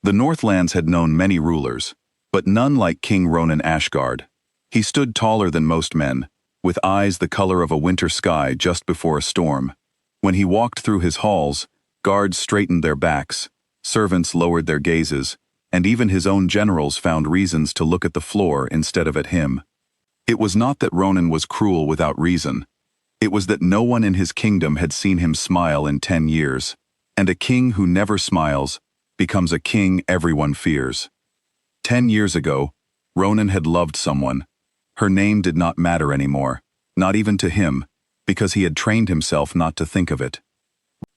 The Northlands had known many rulers, but none like King Ronan Ashgard. He stood taller than most men, with eyes the color of a winter sky just before a storm. When he walked through his halls, guards straightened their backs, servants lowered their gazes, and even his own generals found reasons to look at the floor instead of at him. It was not that Ronan was cruel without reason. It was that no one in his kingdom had seen him smile in 10 years, and a king who never smiles becomes a king everyone fears. 10 years ago, Ronan had loved someone. Her name did not matter anymore, not even to him, because he had trained himself not to think of it.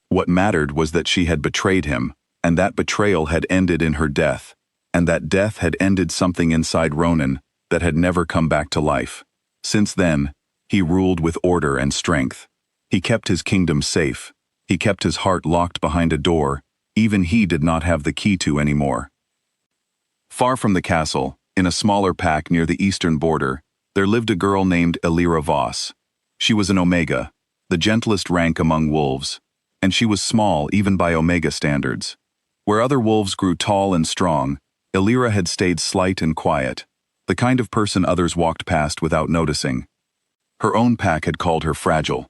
What mattered was that she had betrayed him, and that betrayal had ended in her death, and that death had ended something inside Ronan that had never come back to life. Since then, he ruled with order and strength. He kept his kingdom safe. He kept his heart locked behind a door even he did not have the key to anymore. Far from the castle, in a smaller pack near the eastern border, there lived a girl named Elira Voss. She was an Omega, the gentlest rank among wolves, and she was small even by Omega standards. Where other wolves grew tall and strong, Elira had stayed slight and quiet, the kind of person others walked past without noticing. Her own pack had called her fragile.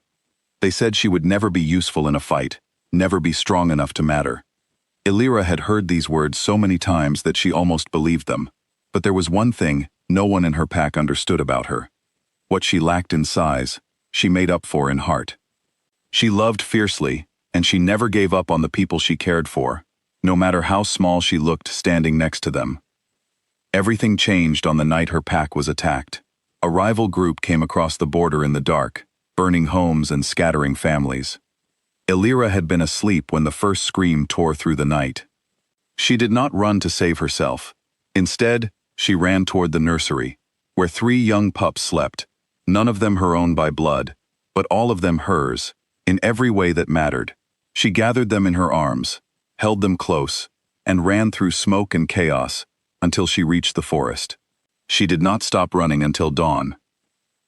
They said she would never be useful in a fight, never be strong enough to matter. Elira had heard these words so many times that she almost believed them. But there was one thing no one in her pack understood about her. What she lacked in size, she made up for in heart. She loved fiercely, and she never gave up on the people she cared for, no matter how small she looked standing next to them. Everything changed on the night her pack was attacked. A rival group came across the border in the dark, burning homes and scattering families. Elira had been asleep when the first scream tore through the night. She did not run to save herself. Instead, she ran toward the nursery, where 3 young pups slept, none of them her own by blood, but all of them hers, in every way that mattered. She gathered them in her arms, held them close, and ran through smoke and chaos until she reached the forest. She did not stop running until dawn.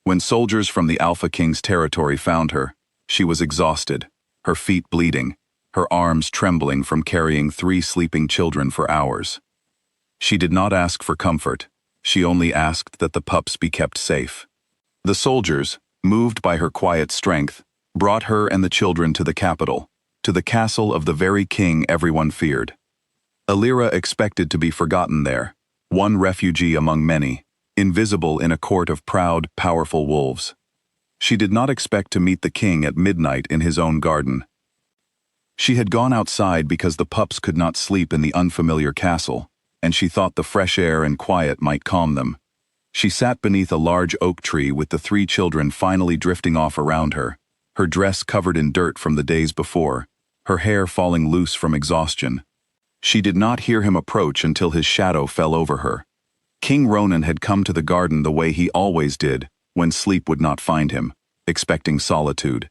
When soldiers from the Alpha King's territory found her, she was exhausted, her feet bleeding, her arms trembling from carrying 3 sleeping children for hours. She did not ask for comfort. She only asked that the pups be kept safe. The soldiers, moved by her quiet strength, brought her and the children to the capital, to the castle of the very king everyone feared. Elira expected to be forgotten there, one refugee among many, invisible in a court of proud, powerful wolves. She did not expect to meet the king at midnight in his own garden. She had gone outside because the pups could not sleep in the unfamiliar castle, and she thought the fresh air and quiet might calm them. She sat beneath a large oak tree with the 3 children finally drifting off around her, her dress covered in dirt from the days before, her hair falling loose from exhaustion. She did not hear him approach until his shadow fell over her. King Ronan had come to the garden the way he always did, when sleep would not find him, expecting solitude.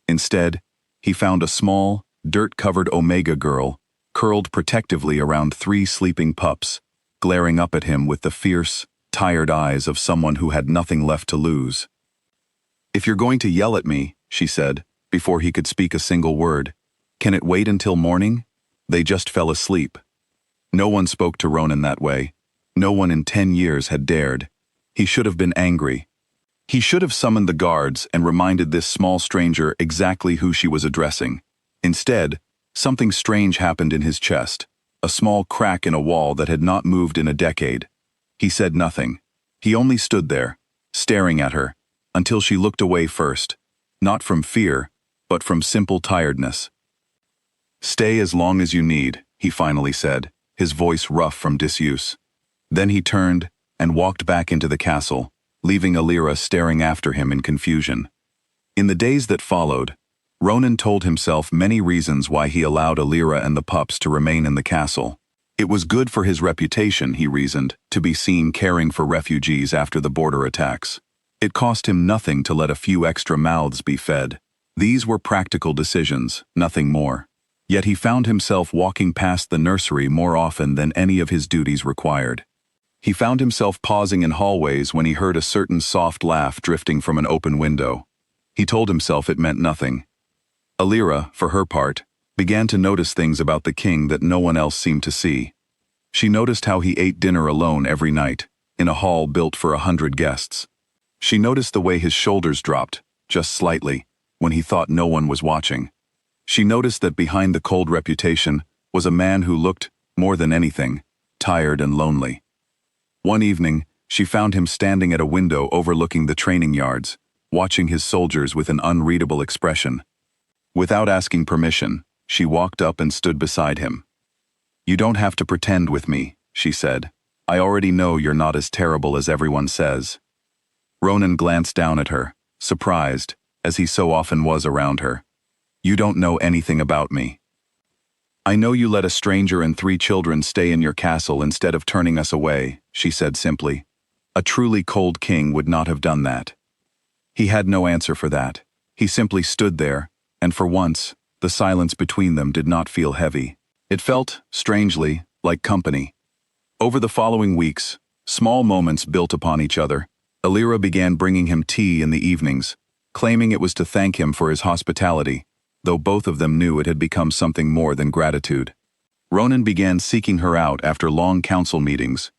Instead, he found a small, dirt-covered Omega girl, curled protectively around 3 sleeping pups, glaring up at him with the fierce, tired eyes of someone who had nothing left to lose. "If you're going to yell at me," she said, before he could speak a single word, "can it wait until morning?" They just fell asleep. No one spoke to Ronan that way. No one in 10 years had dared. He should have been angry. He should have summoned the guards and reminded this small stranger exactly who she was addressing. Instead, something strange happened in his chest, a small crack in a wall that had not moved in a decade. He said nothing. He only stood there, staring at her, until she looked away first, not from fear, but from simple tiredness. "Stay as long as you need," he finally said, his voice rough from disuse. Then he turned and walked back into the castle, leaving Elira staring after him in confusion. In the days that followed, Ronan told himself many reasons why he allowed Elira and the pups to remain in the castle. It was good for his reputation, he reasoned, to be seen caring for refugees after the border attacks. It cost him nothing to let a few extra mouths be fed. These were practical decisions, nothing more. Yet he found himself walking past the nursery more often than any of his duties required. He found himself pausing in hallways when he heard a certain soft laugh drifting from an open window. He told himself it meant nothing. Elira, for her part, began to notice things about the king that no one else seemed to see. She noticed how he ate dinner alone every night, in a hall built for 100 guests. She noticed the way his shoulders dropped, just slightly, when he thought no one was watching. She noticed that behind the cold reputation was a man who looked, more than anything, tired and lonely. One evening, she found him standing at a window overlooking the training yards, watching his soldiers with an unreadable expression. Without asking permission, she walked up and stood beside him. "You don't have to pretend with me," she said. "I already know you're not as terrible as everyone says." Ronan glanced down at her, surprised, as he so often was around her. "You don't know anything about me. I know you let a stranger and 3 children stay in your castle instead of turning us away," she said simply. A truly cold king would not have done that. He had no answer for that. He simply stood there, and for once, the silence between them did not feel heavy. It felt, strangely, like company. Over the following weeks, small moments built upon each other. Alira began bringing him tea in the evenings, claiming it was to thank him for his hospitality, though both of them knew it had become something more than gratitude. Ronan began seeking her out after long council meetings,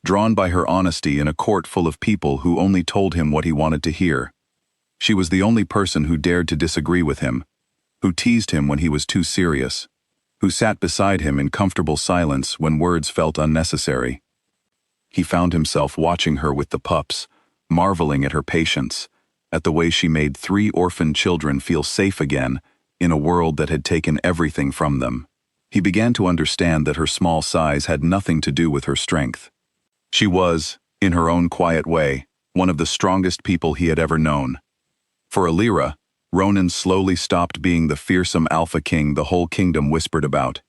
drawn by her honesty in a court full of people who only told him what he wanted to hear. She was the only person who dared to disagree with him, who teased him when he was too serious, who sat beside him in comfortable silence when words felt unnecessary. He found himself watching her with the pups, marveling at her patience, at the way she made 3 orphaned children feel safe again in a world that had taken everything from them. He began to understand that her small size had nothing to do with her strength. She was, in her own quiet way, one of the strongest people he had ever known. For Alira, Ronan slowly stopped being the fearsome alpha king the whole kingdom whispered about.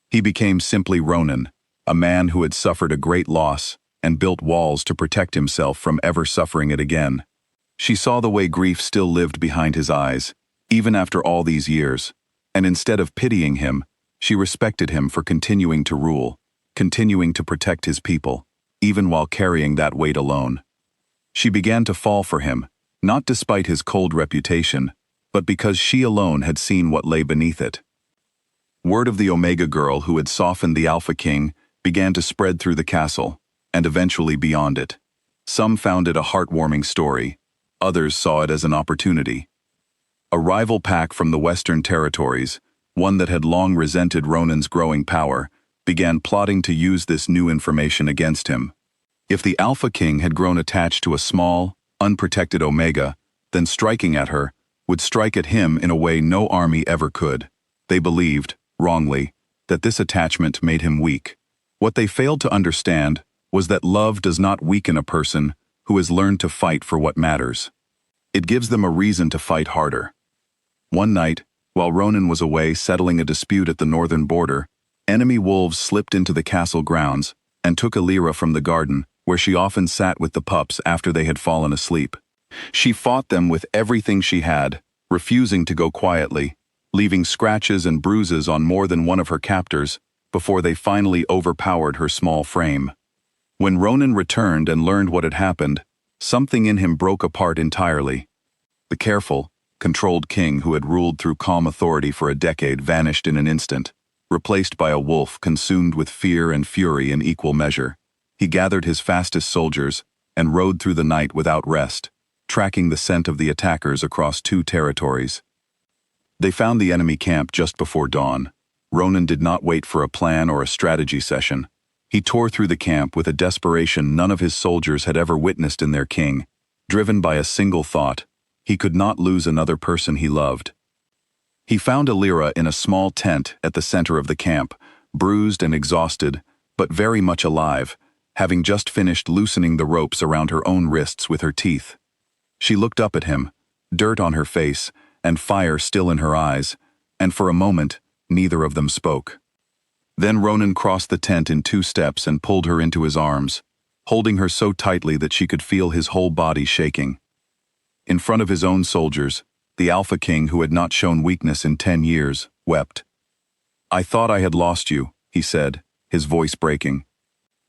He became simply Ronan, a man who had suffered a great loss and built walls to protect himself from ever suffering it again. She saw the way grief still lived behind his eyes, even after all these years, and instead of pitying him, she respected him for continuing to rule, continuing to protect his people, even while carrying that weight alone. She began to fall for him, not despite his cold reputation, but because she alone had seen what lay beneath it. Word of the Omega girl who had softened the Alpha King began to spread through the castle, and eventually beyond it. Some found it a heartwarming story, others saw it as an opportunity. A rival pack from the Western Territories, one that had long resented Ronan's growing power, began plotting to use this new information against him. If the Alpha King had grown attached to a small, unprotected Omega, then striking at her would strike at him in a way no army ever could. They believed, wrongly, that this attachment made him weak. What they failed to understand was that love does not weaken a person who has learned to fight for what matters. It gives them a reason to fight harder. One night, while Ronan was away settling a dispute at the northern border, enemy wolves slipped into the castle grounds and took Alira from the garden, where she often sat with the pups after they had fallen asleep. She fought them with everything she had, refusing to go quietly, leaving scratches and bruises on more than one of her captors before they finally overpowered her small frame. When Ronan returned and learned what had happened, something in him broke apart entirely. The careful, controlled king who had ruled through calm authority for a decade vanished in an instant, replaced by a wolf consumed with fear and fury in equal measure. He gathered his fastest soldiers and rode through the night without rest, tracking the scent of the attackers across 2 territories. They found the enemy camp just before dawn. Ronan did not wait for a plan or a strategy session. He tore through the camp with a desperation none of his soldiers had ever witnessed in their king, driven by a single thought: he could not lose another person he loved. He found Alira in a small tent at the center of the camp, bruised and exhausted, but very much alive, having just finished loosening the ropes around her own wrists with her teeth. She looked up at him, dirt on her face and fire still in her eyes, and for a moment, neither of them spoke. Then Ronan crossed the tent in 2 steps and pulled her into his arms, holding her so tightly that she could feel his whole body shaking. In front of his own soldiers, the Alpha King, who had not shown weakness in 10 years, wept. "I thought I had lost you," he said, his voice breaking.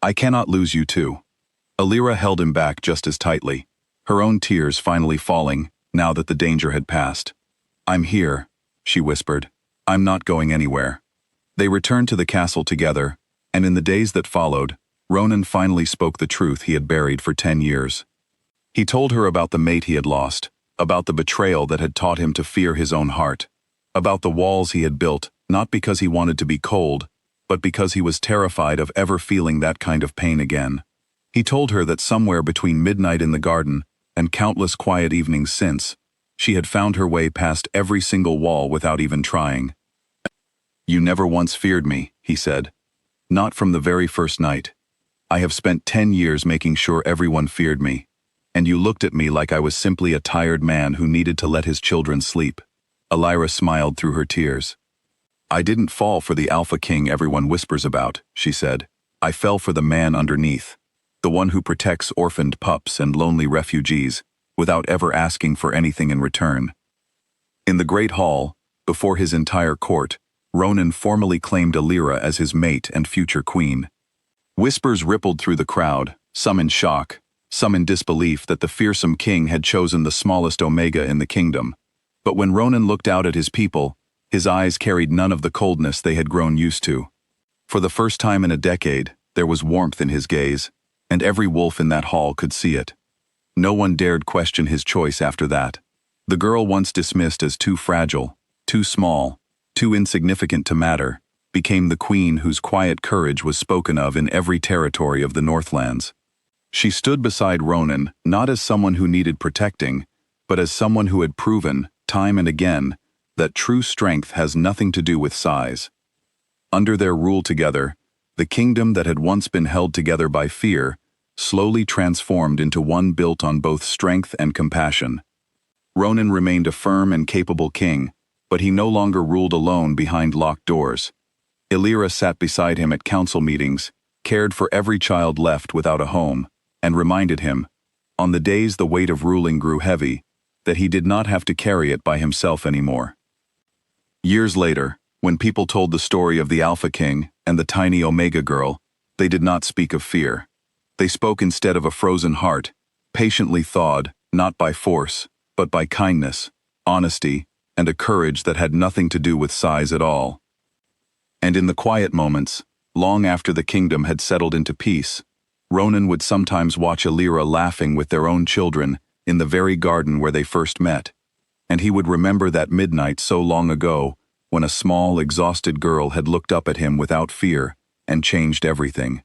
"I cannot lose you too." Alira held him back just as tightly, her own tears finally falling now that the danger had passed. "I'm here," she whispered. "I'm not going anywhere." They returned to the castle together, And in the days that followed, Ronan finally spoke the truth he had buried for 10 years. He told her about the mate he had lost, about the betrayal that had taught him to fear his own heart, about the walls he had built, not because he wanted to be cold, but because he was terrified of ever feeling that kind of pain again. He told her that somewhere between midnight in the garden and countless quiet evenings since, she had found her way past every single wall without even trying. "You never once feared me," he said. "Not from the very first night. I have spent 10 years making sure everyone feared me, and you looked at me like I was simply a tired man who needed to let his children sleep." Elira smiled through her tears. "I didn't fall for the alpha king everyone whispers about," she said. "I fell for the man underneath, the one who protects orphaned pups and lonely refugees, without ever asking for anything in return." In the Great Hall, before his entire court, Ronan formally claimed Elira as his mate and future queen. Whispers rippled through the crowd, some in shock, some in disbelief that the fearsome king had chosen the smallest Omega in the kingdom. But when Ronan looked out at his people, his eyes carried none of the coldness they had grown used to. For the first time in a decade, there was warmth in his gaze, and every wolf in that hall could see it. No one dared question his choice after that. The girl once dismissed as too fragile, too small, too insignificant to matter, became the queen whose quiet courage was spoken of in every territory of the Northlands. She stood beside Ronan not as someone who needed protecting, but as someone who had proven, time and again, that true strength has nothing to do with size. Under their rule together, the kingdom that had once been held together by fear slowly transformed into one built on both strength and compassion. Ronan remained a firm and capable king, but he no longer ruled alone behind locked doors. Elira sat beside him at council meetings, cared for every child left without a home, and reminded him, on the days the weight of ruling grew heavy, that he did not have to carry it by himself anymore. Years later, when people told the story of the Alpha King and the tiny Omega girl, they did not speak of fear. They spoke instead of a frozen heart, patiently thawed, not by force, but by kindness, honesty, and a courage that had nothing to do with size at all. And in the quiet moments, long after the kingdom had settled into peace, Ronan would sometimes watch Elira laughing with their own children in the very garden where they first met, and he would remember that midnight so long ago when a small, exhausted girl had looked up at him without fear and changed everything.